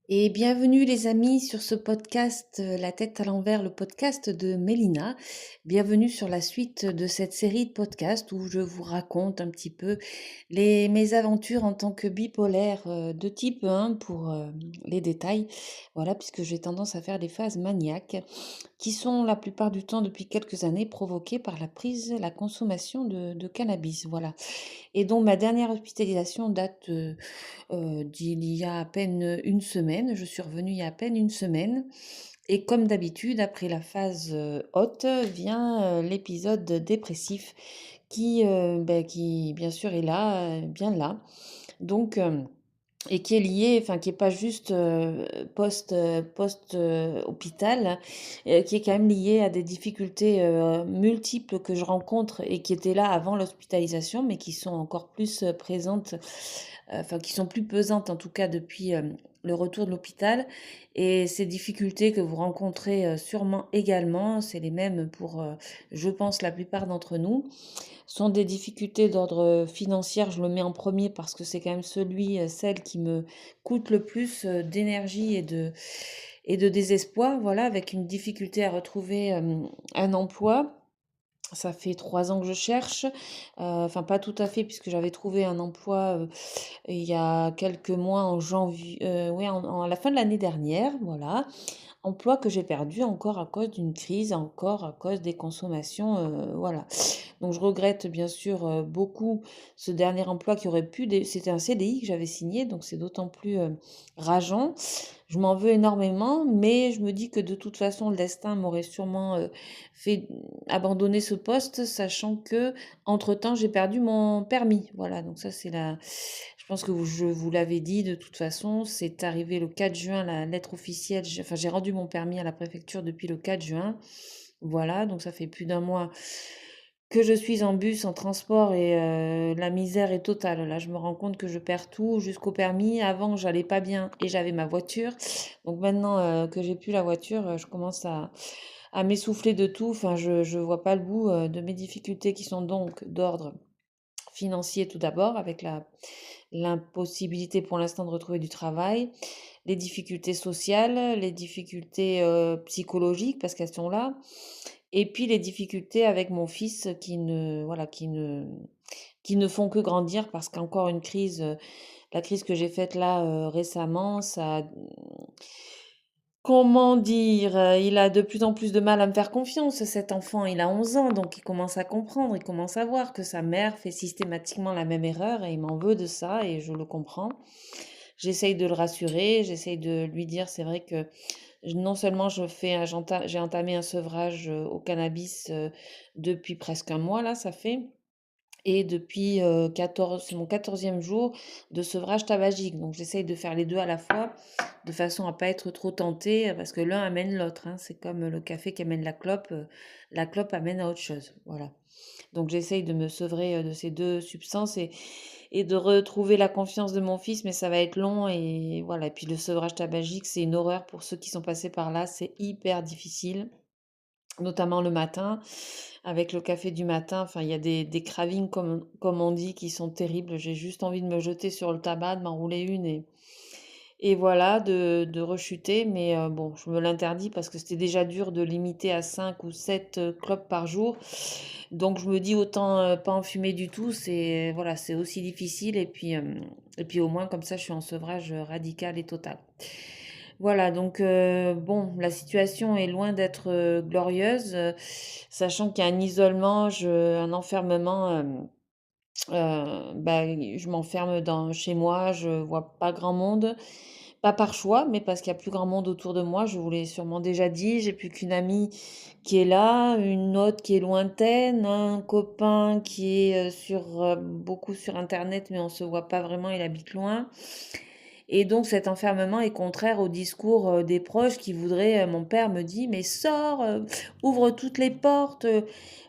Et bienvenue les amis sur ce podcast La tête à l'envers, le podcast de Mélina. Bienvenue sur la suite de cette série de podcasts où je vous raconte un petit peu mes aventures en tant que bipolaire de type 1 pour les détails. Voilà, puisque j'ai tendance à faire des phases maniaques qui sont la plupart du temps depuis quelques années provoquées par la consommation de cannabis. Voilà. Et donc ma dernière hospitalisation date d'il y a à peine une semaine. Je suis revenue il y a à peine une semaine. Et comme d'habitude, après la phase haute, vient l'épisode dépressif qui, bien sûr, est là, bien là. Donc, et qui est lié, enfin qui est pas juste post hôpital, qui est quand même lié à des difficultés multiples que je rencontre et qui étaient là avant l'hospitalisation, mais qui sont encore plus présentes, enfin qui sont plus pesantes en tout cas depuis le retour de l'hôpital. Et ces difficultés que vous rencontrez sûrement également, c'est les mêmes pour, je pense, la plupart d'entre nous sont des difficultés d'ordre financier. Je le mets en premier parce que c'est quand même celle qui me coûte le plus d'énergie et de désespoir. Voilà, avec une difficulté à retrouver un emploi. Ça fait 3 ans que je cherche, enfin pas tout à fait puisque j'avais trouvé un emploi il y a quelques mois en janvier, ouais, à la fin de l'année dernière, voilà. Emploi que j'ai perdu encore à cause d'une crise, encore à cause des consommations, voilà. Donc je regrette bien sûr beaucoup ce dernier emploi qui aurait pu, c'était un CDI que j'avais signé, donc c'est d'autant plus rageant. Je m'en veux énormément, mais je me dis que de toute façon le destin m'aurait sûrement fait abandonner ce poste, sachant que entre-temps j'ai perdu mon permis. Voilà, donc ça c'est la. Je pense que je vous l'avais dit de toute façon, c'est arrivé le 4 juin, la lettre officielle. Enfin, j'ai rendu mon permis à la préfecture depuis le 4 juin. Voilà, donc ça fait plus d'un mois que je suis en bus, en transport et la misère est totale. Là, je me rends compte que je perds tout jusqu'au permis. Avant, j'allais pas bien et j'avais ma voiture. Donc maintenant que j'ai plus la voiture, je commence à m'essouffler de tout. Enfin, je vois pas le bout de mes difficultés qui sont donc d'ordre financier tout d'abord, avec l'impossibilité pour l'instant de retrouver du travail, les difficultés sociales, les difficultés psychologiques parce qu'elles sont là, et puis les difficultés avec mon fils voilà, qui ne font que grandir parce qu'encore une crise, la crise que j'ai faite là récemment, comment dire, il a de plus en plus de mal à me faire confiance, cet enfant. Il a 11 ans, donc il commence à comprendre, il commence à voir que sa mère fait systématiquement la même erreur et il m'en veut de ça et je le comprends. J'essaye de le rassurer, j'essaye de lui dire, c'est vrai que non seulement j'ai entamé un sevrage au cannabis depuis presque un mois, là, ça fait. Et depuis 14, c'est mon 14e jour de sevrage tabagique. Donc j'essaye de faire les deux à la fois, de façon à pas être trop tentée, parce que l'un amène l'autre, hein. C'est comme le café qui amène la clope amène à autre chose. Voilà. Donc j'essaye de me sevrer de ces deux substances et de retrouver la confiance de mon fils, mais ça va être long et voilà. Et puis le sevrage tabagique, c'est une horreur pour ceux qui sont passés par là, c'est hyper difficile, notamment le matin, avec le café du matin. Enfin, il y a des cravings, comme on dit, qui sont terribles. J'ai juste envie de me jeter sur le tabac, de m'enrouler une et voilà, de rechuter. Mais bon, je me l'interdis parce que c'était déjà dur de limiter à 5 ou 7 clopes par jour. Donc je me dis autant pas en fumer du tout. C'est voilà, c'est aussi difficile. Et puis au moins comme ça, je suis en sevrage radical et total. Voilà, donc bon, la situation est loin d'être glorieuse, sachant qu'il y a un isolement, un enfermement. Bah, je m'enferme chez moi, je vois pas grand monde, pas par choix, mais parce qu'il y a plus grand monde autour de moi. Je vous l'ai sûrement déjà dit, j'ai plus qu'une amie qui est là, une autre qui est lointaine, un copain qui est beaucoup sur Internet, mais on se voit pas vraiment, il habite loin. Et donc cet enfermement est contraire au discours des proches qui voudraient, mon père me dit, mais sors, ouvre toutes les portes,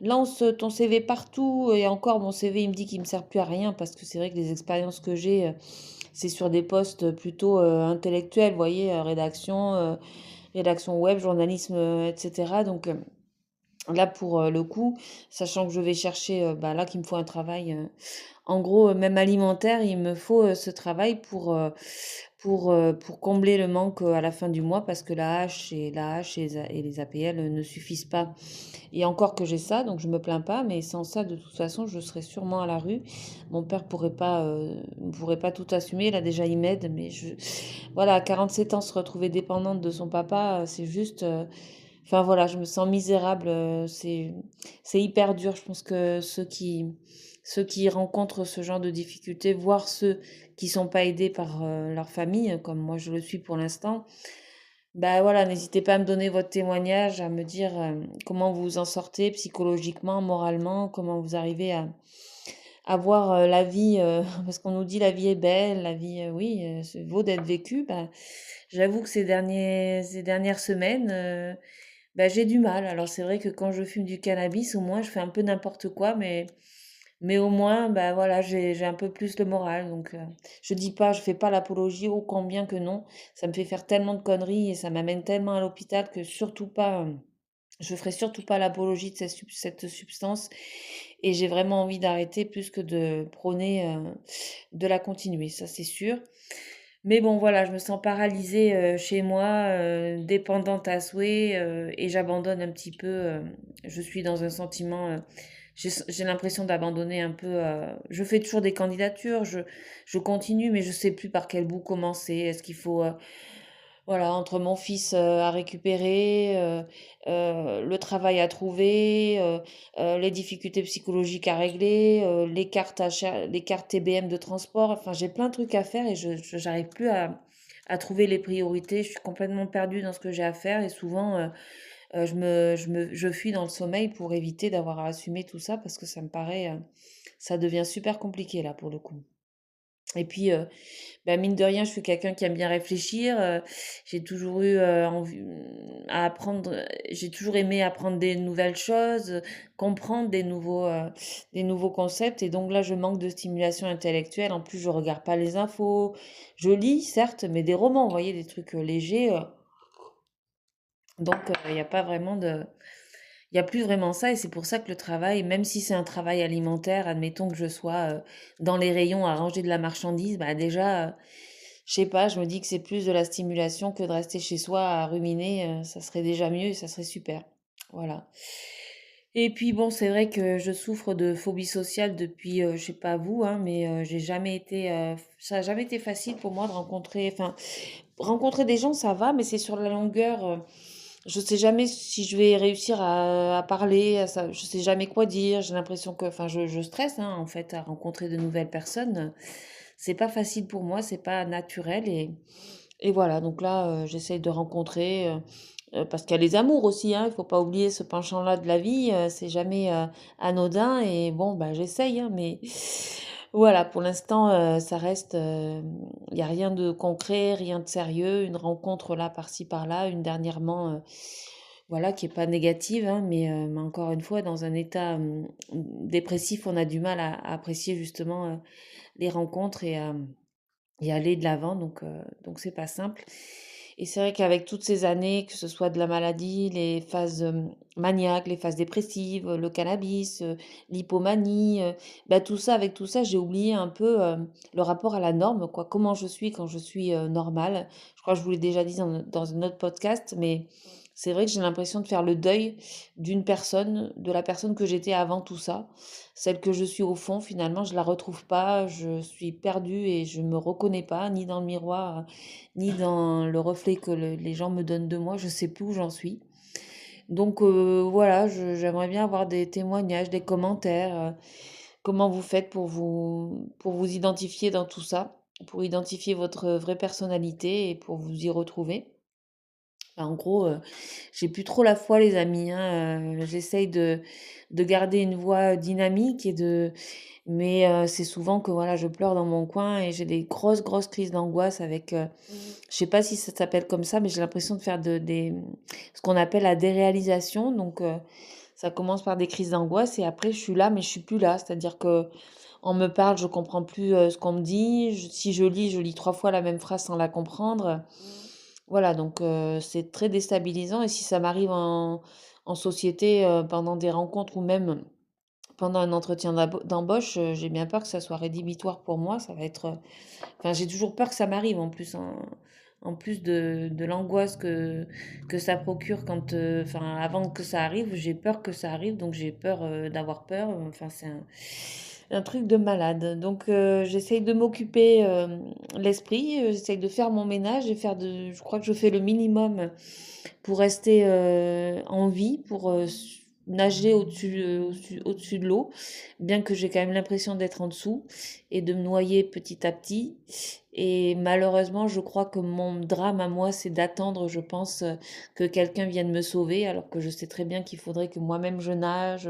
lance ton CV partout. Et encore, mon CV, il me dit qu'il me sert plus à rien parce que c'est vrai que les expériences que j'ai, c'est sur des postes plutôt intellectuels, vous voyez, rédaction web, journalisme, etc. Donc là, pour le coup, sachant que je vais chercher, bah, là qu'il me faut un travail En gros, même alimentaire, il me faut, ce travail pour combler le manque, à la fin du mois parce que la hache et les APL, ne suffisent pas. Et encore que j'ai ça, donc je me plains pas, mais sans ça, de toute façon, je serais sûrement à la rue. Mon père pourrait pas tout assumer. Là, déjà, il m'aide, mais voilà, à 47 ans, se retrouver dépendante de son papa, c'est juste, enfin voilà, je me sens misérable. C'est hyper dur. Je pense que ceux qui rencontrent ce genre de difficultés, voire ceux qui sont pas aidés par leur famille, comme moi je le suis pour l'instant, bah voilà, n'hésitez pas à me donner votre témoignage, à me dire comment vous vous en sortez psychologiquement, moralement, comment vous arrivez à voir la vie, parce qu'on nous dit la vie est belle, la vie, oui, c'est vaut d'être vécue. Bah, j'avoue que ces dernières semaines, bah, j'ai du mal. Alors c'est vrai que quand je fume du cannabis, au moins je fais un peu n'importe quoi, mais au moins, bah voilà, j'ai un peu plus le moral. Donc, je dis pas, je fais pas l'apologie, ô combien que non. Ça me fait faire tellement de conneries et ça m'amène tellement à l'hôpital que surtout pas, je ferai surtout pas l'apologie de cette substance. Et j'ai vraiment envie d'arrêter plus que de prôner, de la continuer, ça c'est sûr. Mais bon, voilà, je me sens paralysée chez moi, dépendante à souhait, et j'abandonne un petit peu. Je suis dans un sentiment, j'ai l'impression d'abandonner un peu. Je fais toujours des candidatures, je continue, mais je sais plus par quel bout commencer. Est-ce qu'il faut, voilà, entre mon fils à récupérer, le travail à trouver, les difficultés psychologiques à régler, les cartes TBM de transport. Enfin, j'ai plein de trucs à faire et j'arrive plus à trouver les priorités. Je suis complètement perdue dans ce que j'ai à faire et souvent, je fuis dans le sommeil pour éviter d'avoir à assumer tout ça parce que ça me paraît, ça devient super compliqué là pour le coup. Et puis, bah, mine de rien, je suis quelqu'un qui aime bien réfléchir. J'ai toujours eu envie à apprendre. J'ai toujours aimé apprendre des nouvelles choses, comprendre des nouveaux concepts. Et donc là, je manque de stimulation intellectuelle. En plus, je regarde pas les infos. Je lis, certes, mais des romans, vous voyez, des trucs légers. Donc, il n'y a pas vraiment de, il n'y a plus vraiment ça et c'est pour ça que le travail, même si c'est un travail alimentaire, admettons que je sois dans les rayons à ranger de la marchandise, bah déjà, je sais pas, je me dis que c'est plus de la stimulation que de rester chez soi à ruminer, ça serait déjà mieux et ça serait super. Voilà. Et puis bon, c'est vrai que je souffre de phobie sociale depuis, je sais pas vous, hein, mais j'ai jamais été, ça a jamais été facile pour moi de rencontrer, enfin, rencontrer des gens, ça va, mais c'est sur la longueur. Je sais jamais si je vais réussir à parler, je sais jamais quoi dire. J'ai l'impression que, enfin, je stresse, hein, en fait, à rencontrer de nouvelles personnes. C'est pas facile pour moi, c'est pas naturel et voilà. Donc là, j'essaye de rencontrer, parce qu'il y a les amours aussi, hein. Il faut pas oublier ce penchant-là de la vie. C'est jamais anodin et bon, bah, j'essaye, hein, mais voilà, pour l'instant, ça reste, il y a rien de concret, rien de sérieux. Une rencontre là, par-ci, par-là, une dernièrement, voilà, qui est pas négative, hein, mais encore une fois, dans un état dépressif, on a du mal à apprécier justement les rencontres et aller de l'avant, donc c'est pas simple. Et c'est vrai qu'avec toutes ces années, que ce soit de la maladie, les phases maniaques, les phases dépressives, le cannabis, l'hypomanie, bah tout ça, avec tout ça, j'ai oublié un peu le rapport à la norme, quoi. Comment je suis quand je suis normale. Je crois que je vous l'ai déjà dit dans un autre podcast, mais c'est vrai que j'ai l'impression de faire le deuil d'une personne, de la personne que j'étais avant tout ça. Celle que je suis au fond, finalement, je la retrouve pas, je suis perdue et je me reconnais pas, ni dans le miroir, ni dans le reflet que les gens me donnent de moi, je sais plus où j'en suis. Donc voilà, j'aimerais bien avoir des témoignages, des commentaires, comment vous faites pour vous identifier dans tout ça, pour identifier votre vraie personnalité et pour vous y retrouver. Enfin, en gros, j'ai plus trop la foi les amis, hein, j'essaye de garder une voix dynamique mais c'est souvent que voilà, je pleure dans mon coin et j'ai des grosses, grosses crises d'angoisse avec, je sais pas si ça s'appelle comme ça, mais j'ai l'impression de faire ce qu'on appelle la déréalisation. Donc ça commence par des crises d'angoisse et après je suis là, mais je suis plus là. C'est-à-dire que on me parle, je comprends plus, ce qu'on me dit. Si je lis 3 fois la même phrase sans la comprendre. Voilà, donc c'est très déstabilisant et si ça m'arrive en société, pendant des rencontres ou même pendant un entretien d'embauche, j'ai bien peur que ça soit rédhibitoire pour moi. Ça va être, enfin, j'ai toujours peur que ça m'arrive en plus, en plus de l'angoisse que ça procure quand, enfin, avant que ça arrive, j'ai peur que ça arrive, donc j'ai peur d'avoir peur. Enfin, c'est un truc de malade. Donc, j'essaye de m'occuper l'esprit, j'essaye de faire mon ménage et je crois que je fais le minimum pour rester en vie, pour nager au-dessus de l'eau, bien que j'ai quand même l'impression d'être en dessous et de me noyer petit à petit. Et malheureusement, je crois que mon drame à moi, c'est d'attendre, je pense, que quelqu'un vienne me sauver, alors que je sais très bien qu'il faudrait que moi-même je nage,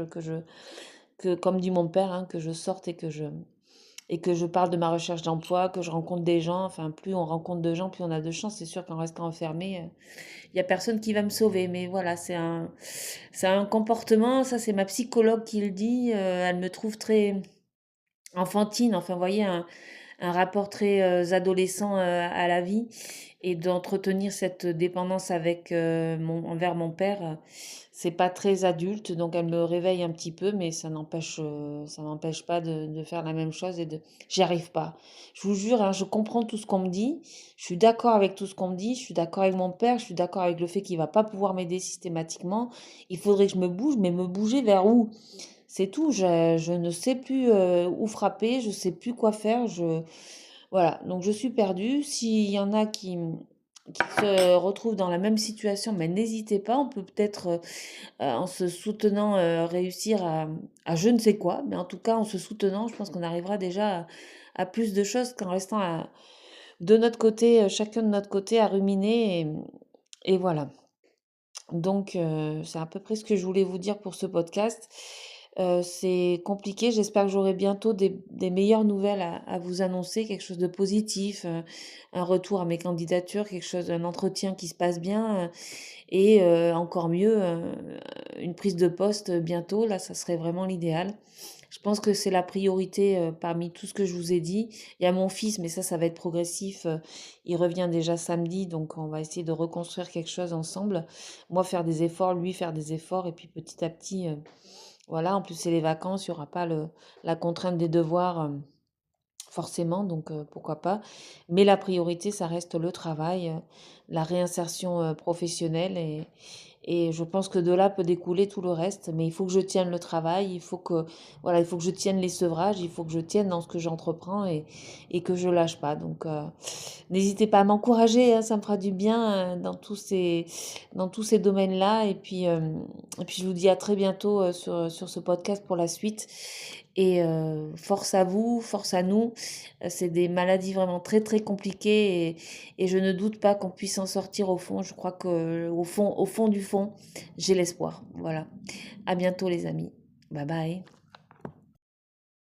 que, comme dit mon père, hein, que je sorte et que je parle de ma recherche d'emploi, que je rencontre des gens. Enfin, plus on rencontre de gens, plus on a de chance. C'est sûr qu'en restant enfermé, il n'y a personne qui va me sauver. Mais voilà, c'est un comportement, ça c'est ma psychologue qui le dit. Elle me trouve très enfantine, enfin, vous voyez, un rapport très adolescent à la vie et d'entretenir cette dépendance envers mon père, c'est pas très adulte, donc elle me réveille un petit peu, mais ça n'empêche pas de faire la même chose j'y arrive pas. Je vous jure, hein, je comprends tout ce qu'on me dit, je suis d'accord avec tout ce qu'on me dit, je suis d'accord avec mon père, je suis d'accord avec le fait qu'il va pas pouvoir m'aider systématiquement. Il faudrait que je me bouge, mais me bouger vers où? C'est tout, je ne sais plus où frapper, je sais plus quoi faire, voilà, donc je suis perdue. S'il y en a qui se retrouvent dans la même situation, mais n'hésitez pas, on peut peut-être, en se soutenant, réussir à je ne sais quoi, mais en tout cas, en se soutenant, je pense qu'on arrivera déjà à plus de choses qu'en restant de notre côté, chacun de notre côté, à ruminer et voilà. Donc, c'est à peu près ce que je voulais vous dire pour ce podcast. C'est compliqué. J'espère que j'aurai bientôt des meilleures nouvelles à vous annoncer, quelque chose de positif, un retour à mes candidatures, un entretien qui se passe bien, et encore mieux, une prise de poste bientôt. Là, ça serait vraiment l'idéal. Je pense que c'est la priorité parmi tout ce que je vous ai dit. Il y a mon fils, mais ça va être progressif. Il revient déjà samedi, donc on va essayer de reconstruire quelque chose ensemble. Moi, faire des efforts, lui faire des efforts, et puis petit à petit, voilà. En plus, c'est les vacances, il n'y aura pas la contrainte des devoirs. Forcément, donc pourquoi pas. Mais la priorité, ça reste le travail, la réinsertion professionnelle et je pense que de là peut découler tout le reste. Mais il faut que je tienne le travail, il faut que je tienne les sevrages, il faut que je tienne dans ce que j'entreprends et que je lâche pas. Donc n'hésitez pas à m'encourager, hein, ça me fera du bien dans tous ces domaines-là. Et puis je vous dis à très bientôt sur ce podcast pour la suite. Et force à vous, force à nous. C'est des maladies vraiment très très compliquées et je ne doute pas qu'on puisse en sortir au fond. Je crois que au fond du fond, j'ai l'espoir. Voilà. À bientôt les amis. Bye bye.